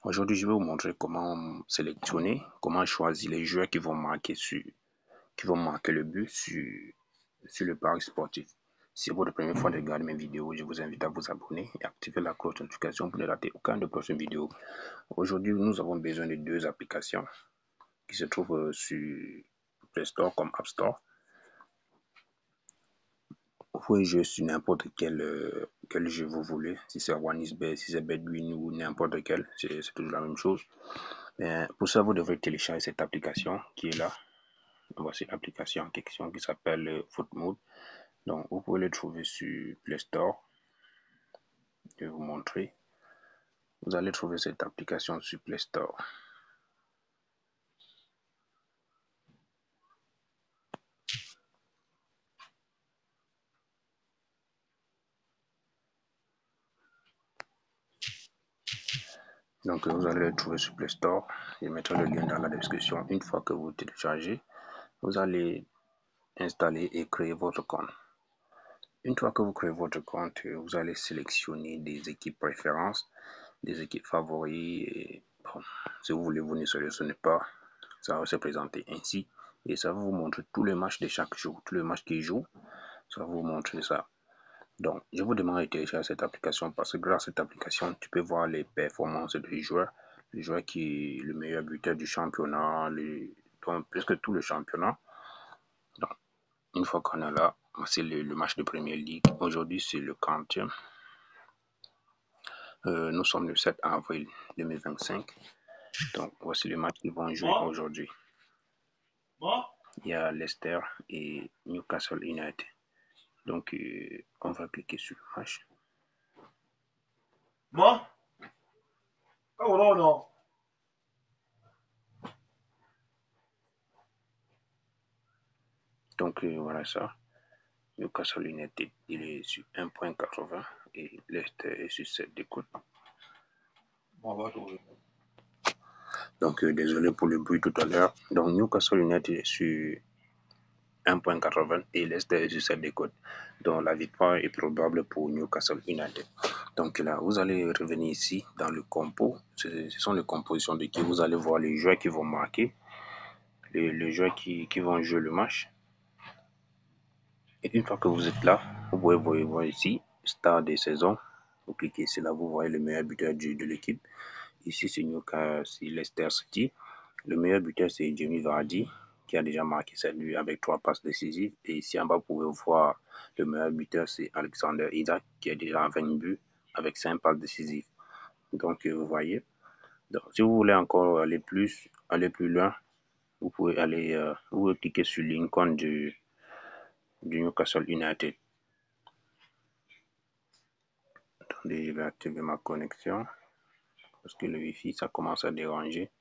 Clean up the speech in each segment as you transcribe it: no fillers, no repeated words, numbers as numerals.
Aujourd'hui, je vais vous montrer comment sélectionner, comment choisir les joueurs qui vont marquer le but sur le pari sportif. Si c'est votre première fois de regarder mes vidéos, je vous invite à vous abonner et activer la cloche de notification pour ne rater aucune de prochaines vidéos. Aujourd'hui, nous avons besoin de deux applications qui se trouvent sur Play Store comme App Store. Vous pouvez jouer sur n'importe quel jeu vous voulez, si c'est OneXBet, si c'est Betwin ou n'importe quel, c'est toujours la même chose. Mais pour ça, vous devrez télécharger cette application qui est là. Voici l'application en question qui s'appelle FootMode. Donc, vous pouvez le trouver sur Play Store. Je vais vous montrer. Vous allez trouver cette application sur Play Store. Donc, vous allez le trouver sur Play Store. Je mettrai le lien dans la description. Une fois que vous téléchargez, vous allez installer et créer votre compte. Une fois que vous créez votre compte, vous allez sélectionner des équipes préférences, des équipes favoris. Et, bon, si vous voulez, vous ne sélectionnez pas. Ça va se présenter ainsi. Et ça va vous montrer tous les matchs de chaque jour. Tous les matchs qui jouent, ça va vous montrer ça. Donc, je vous demande de télécharger cette application parce que grâce à cette application, tu peux voir les performances des joueurs. Le joueur qui est le meilleur buteur du championnat, donc, presque tout le championnat. Donc, une fois qu'on est là, c'est le match de Premier League. Aujourd'hui, c'est le 40e. Nous sommes le 7 avril 2025. Donc, voici les matchs qui vont jouer aujourd'hui. Il y a Leicester et Newcastle United. Donc, on va cliquer sur le match. Donc, voilà ça. Newcastle United, il est sur 1.80 et Leicester est sur 7 d'écoute. Donc, désolé pour le bruit tout à l'heure. Donc, Newcastle United est sur 1.80 et Leicester est sur 7 d'écoute. Donc, la victoire est probable pour Newcastle United. Donc, là, vous allez revenir ici dans le compo. Ce sont les compositions d'équipe. Vous allez voir les joueurs qui vont marquer, les joueurs qui vont jouer le match. Et une fois que vous êtes là, vous pouvez voir ici, Star des saisons. Vous cliquez ici, là, vous voyez le meilleur buteur de l'équipe. Ici, c'est Leicester City. Le meilleur buteur, c'est Jamie Vardy, qui a déjà marqué cette nuit avec 3 passes décisives. Et ici en bas, vous pouvez voir le meilleur buteur, c'est Alexander Isak, qui a déjà 20 buts avec 5 passes décisives. Donc, vous voyez. Donc, si vous voulez encore aller plus loin, vous pouvez vous pouvez cliquer sur l'icône du Newcastle United. Attendez, je vais activer ma connexion parce que le Wi-Fi, ça commence à déranger.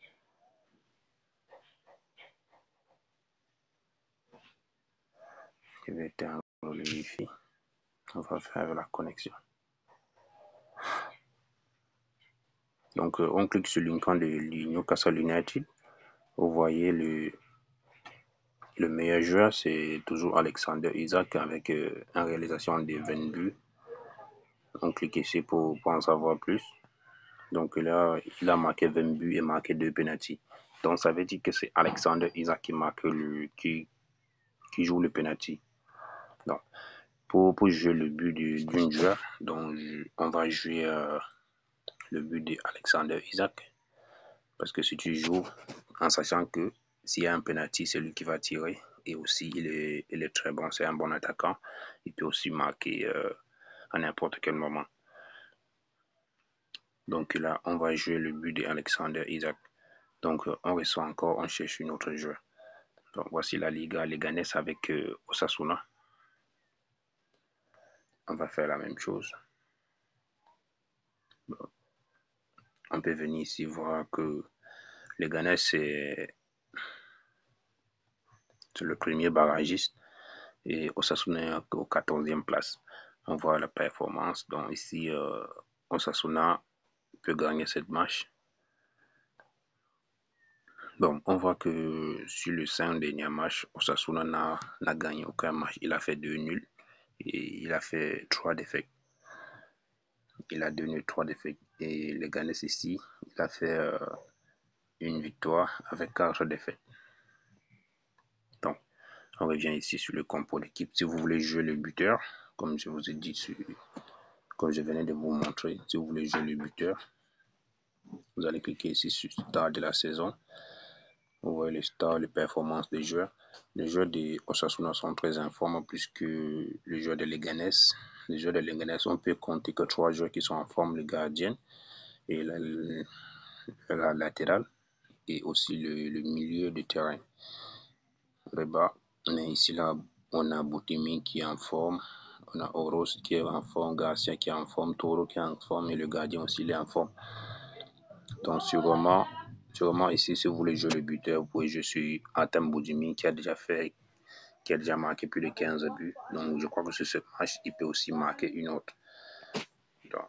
Je vais éteindre le Wi-Fi. On va faire la connexion. Donc, on clique sur l'icône de Newcastle United. Vous voyez le meilleur joueur, c'est toujours Alexander Isak avec une réalisation de 20 buts. On clique ici pour en savoir plus. Donc là, il a marqué 20 buts et marqué 2 penalties. Donc ça veut dire que c'est Alexander Isak qui joue le penalty. Donc, pour jouer le but d'une joueur, donc on va jouer le but d'Alexander Isak. Parce que si tu joues en sachant que s'il y a un penalty, c'est lui qui va tirer. Et aussi, il est très bon, c'est un bon attaquant. Il peut aussi marquer à n'importe quel moment. Donc là, on va jouer le but d'Alexander Isak. Donc, on reçoit encore, on cherche une autre joueur. Donc, voici la Liga Leganés avec Osasuna. On va faire la même chose. Bon. On peut venir ici voir que Leganés, c'est le premier barragiste et Osasuna est au 14e place. On voit la performance. Donc, ici, Osasuna peut gagner cette match. Bon, on voit que sur le 5 derniers matchs, Osasuna n'a gagné aucun match. Il a fait 2 nuls et il a fait 3 défaites. Il a donné 3 défaites. Et le Ganes ici, il a fait une victoire avec 4 défaites. Donc, on revient ici sur le compo d'équipe. Si vous voulez jouer le buteur, comme je vous ai dit, comme je venais de vous montrer, si vous voulez jouer le buteur, vous allez cliquer ici sur Start de la saison. Vous voyez les stars, les performances des joueurs. Les joueurs de Osasuna sont très informants plus que les joueurs de Leganés. Les joueurs de Leganés, on peut compter que 3 joueurs qui sont en forme, le gardien et la latérale et aussi le milieu de terrain. Là-bas, mais ici là, on a Boutimi qui est en forme, on a Oros qui est en forme, Garcia qui est en forme, Toro qui est en forme et le gardien aussi il est en forme. Donc sûrement ici, si vous voulez jouer le buteur, vous pouvez jouer sur Atem Boudimi qui a déjà marqué plus de 15 buts. Donc je crois que sur ce match, il peut aussi marquer une autre. Donc,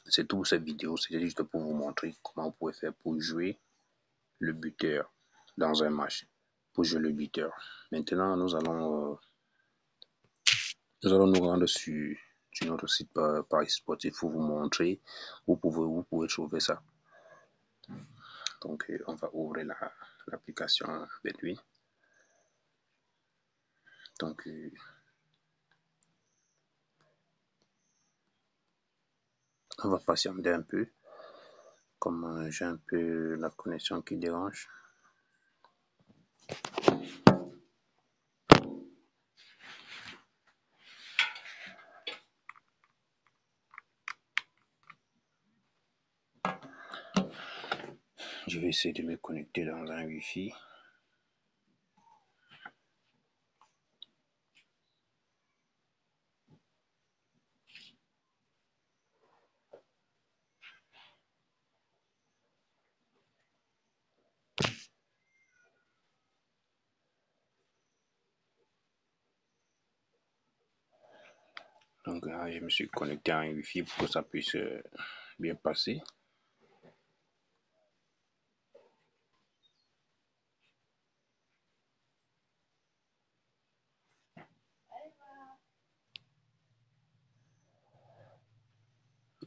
c'est tout pour cette vidéo. C'était juste pour vous montrer comment vous pouvez faire pour jouer le buteur dans un match. Pour jouer le buteur. Maintenant, nous allons nous rendre sur notre site Paris Sportif pour vous montrer où vous pouvez trouver ça. Donc, on va ouvrir l'application Betwin. Donc, on va patienter un peu, comme j'ai un peu la connexion qui dérange. Je vais essayer de me connecter dans un Wi-Fi. Donc là, je me suis connecté à un Wi-Fi pour que ça puisse bien passer.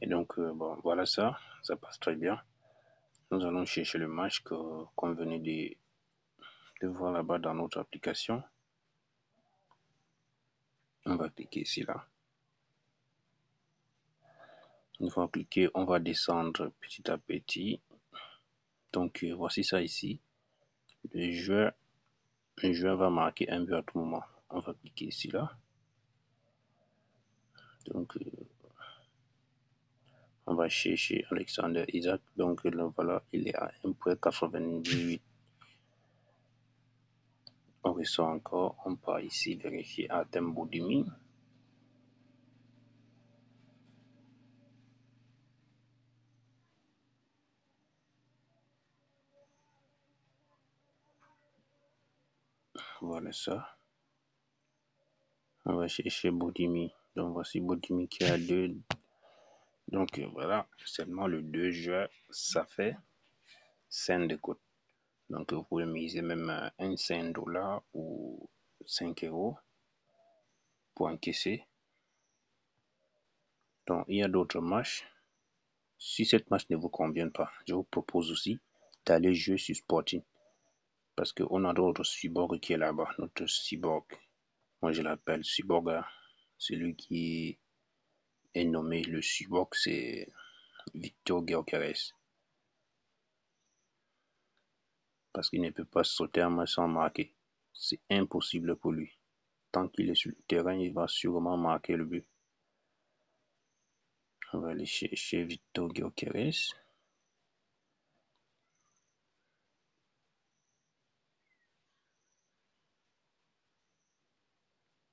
Et donc, bon, voilà ça passe très bien. Nous allons chercher le match qu'on venait de voir là-bas dans notre application. On va cliquer ici là. Une fois cliqué, on va descendre petit à petit. Donc voici ça ici. Un joueur va marquer un but à tout moment. On va cliquer ici là. Donc on va chercher Alexander Isaac. Donc là, voilà, il est à 1,98. On ressort encore. On part ici vérifier Artem Boudimi. Voilà ça. On va chercher Boudimi. Donc voici Boudimi qui a 2. Donc voilà, seulement le 2 joueurs, ça fait 5 de côte. Donc vous pouvez miser même un 5 $ ou 5 € pour encaisser. Donc il y a d'autres matchs. Si cette match ne vous convient pas, je vous propose aussi d'aller jouer sur Sporting. Parce qu'on a d'autres cyborgs qui est là-bas. Notre cyborg, moi je l'appelle cyborg. Celui qui est nommé le cyborg, c'est Victor Gyökeres. Parce qu'il ne peut pas sauter un match sans marquer. C'est impossible pour lui. Tant qu'il est sur le terrain, il va sûrement marquer le but. On va aller chercher Victor Gyökeres.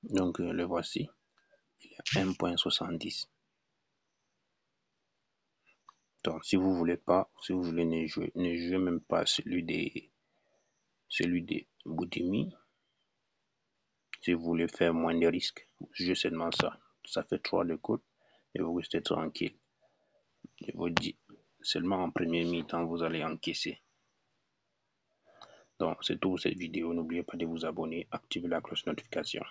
Donc le voici. Il est à 1,70. Donc si vous voulez ne jouer même pas celui de Boudimi. Si vous voulez faire moins de risques, jouez seulement ça. Ça fait 3 de côte et vous restez tranquille. Je vous dis, seulement en premier mi-temps, vous allez encaisser. Donc, c'est tout pour cette vidéo. N'oubliez pas de vous abonner, activer la cloche de notification.